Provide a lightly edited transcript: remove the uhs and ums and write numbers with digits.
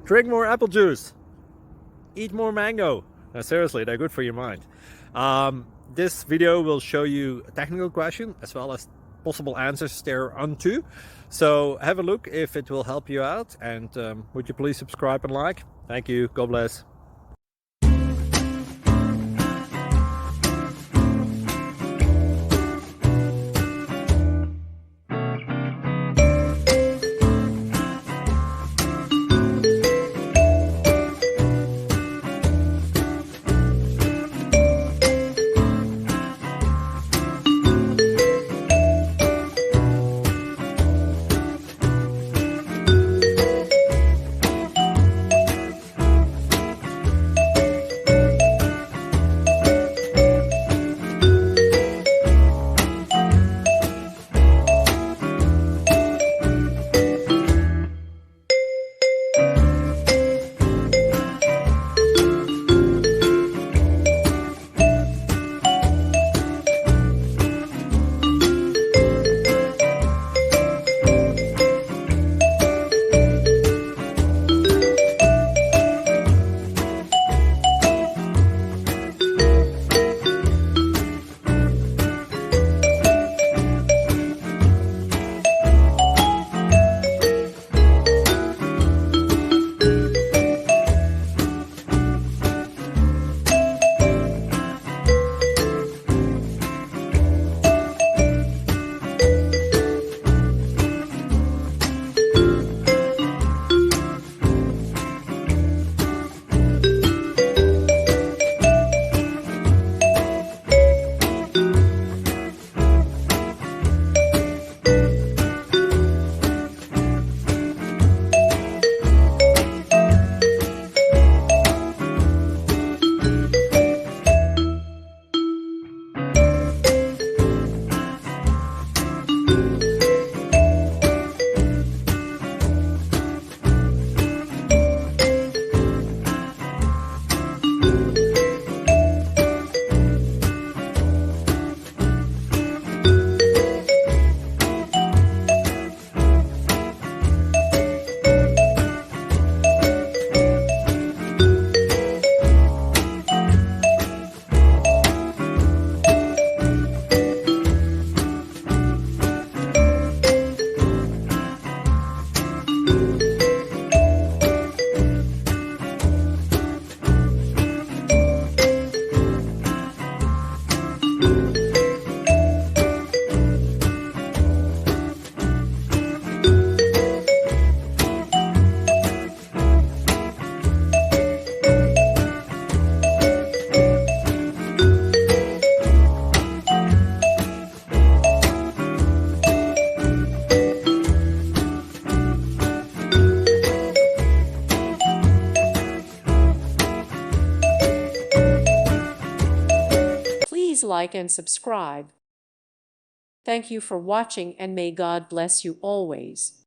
Drink more apple juice. Eat more mango. No, seriously, they're good for your mind. This video will show you a technical question as well as possible answers thereunto. So have a look if it will help you out, and would you please subscribe and like? Thank you. God bless. Please like and subscribe. Thank you for watching, and may God bless you always.